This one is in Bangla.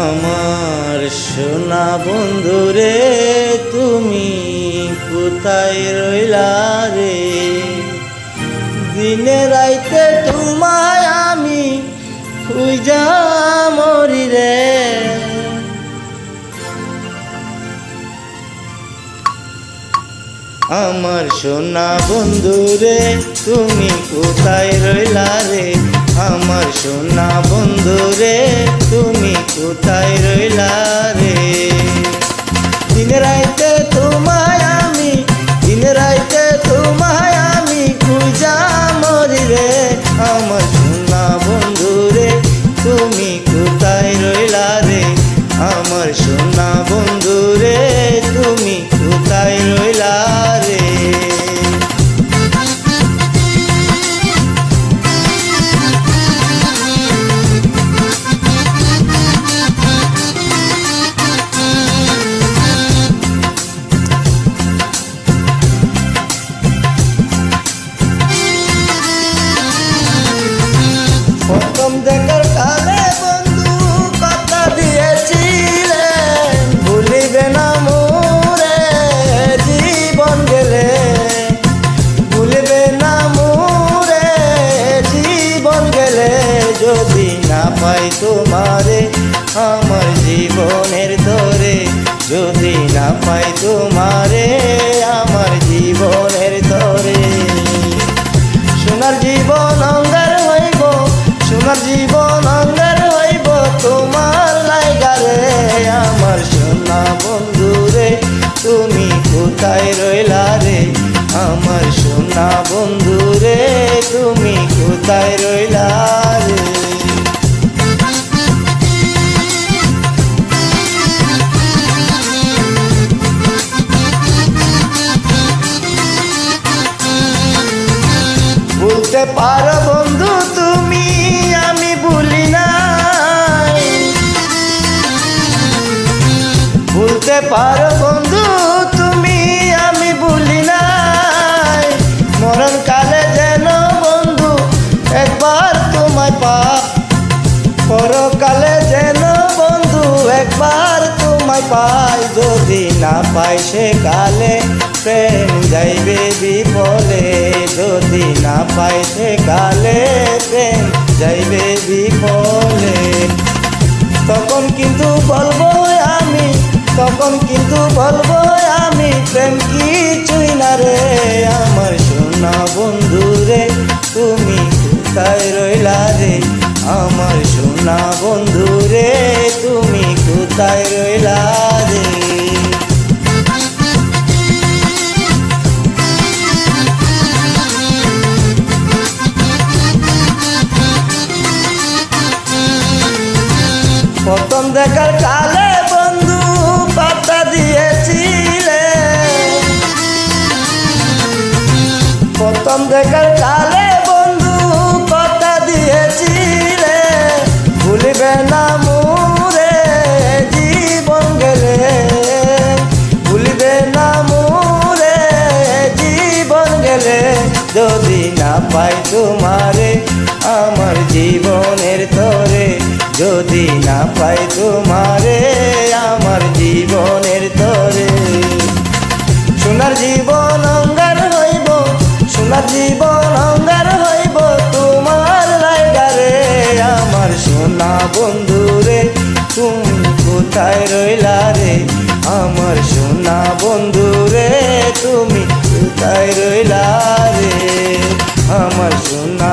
আমার সোনা বন্ধুরে তুমি কোথায় রইলা রে? দিনে রাইতে তোমায় আমি খুঁজা মরি রে। আমার সোনা বন্ধুরে তুমি কোথায় রইলা রে? আমার সোনা বন্ধুরে তুমি কোথায় রইলা রে? দিনে রাইতে তোমায় আমি খুঁজা মরি রে। আমার সোনা বন্ধুরে তুমি কোথায় রইলা রে? আমার সোনা বন্ধুরে তুমি কোথায় রইলা রে? প্রথম দেখার কালে বন্ধু কথা দিয়েছিলে, ভুলিবে না মোরে জীবন গেলে। ভুলিবে না মোরে জীবন গেলে, যদি না পাই তোমারে আমার জীবনের তরে। যদি না পাই তোমারে আমার জীবনের তরে। সোনার জীবন অঙ্গার হইব, সোনার জীবন অঙ্গার হইব তোমার লাইগারে। আমার সোনা বন্ধুরে তুমি কোথায় রইলা রে? আমার সোনা বন্ধুরে তুমি কোথায় রইলা রে? বলতে পারো বন্ধু তুমি আমি ভুলি নাই। বলতে পারো বন্ধু তুমি আমি ভুলি নাই। মরণ কালে যেন বন্ধু একবার তোমায় পাই। পরকালে যেন বন্ধু একবার তোমায় পাই। যদি না পাই সে কালে প্রেম যাইবে বিফলে। যদি না পাই সে কালে প্রেম যাইবে বিফলে। তখন কিন্তু বলবো আমি, তখন কিন্তু বলবো আমি প্রেম কিছুই না রে। আমার সোনা বন্ধুরে তুমি কোথায় রইলা রে? আমার সোনা বন্ধুরে তুমি কোথায় রইলা রে? প্রথম দেখার কালে বন্ধু কথা দিয়েছিলে, প্রথম দেখার কালে বন্ধু কথা দিয়েছিলে। ভুলিবে না মোরে জীবন গেলে। ভুলিবে না মোরে জীবন গেলে, যদি না পাই তোমারে আমার জীবনের তরে। যদি না পাই তোমারে আমার জীবনের তরে। সোনার জীবন অঙ্গার হইব, সোনার জীবন অঙ্গার হইব তোমার লাইগারে। আমার সোনা বন্ধুরে তুমি কোথায় রইলা রে? আমার সোনা বন্ধুরে তুমি কোথায় রইলা রে? আমার সোনা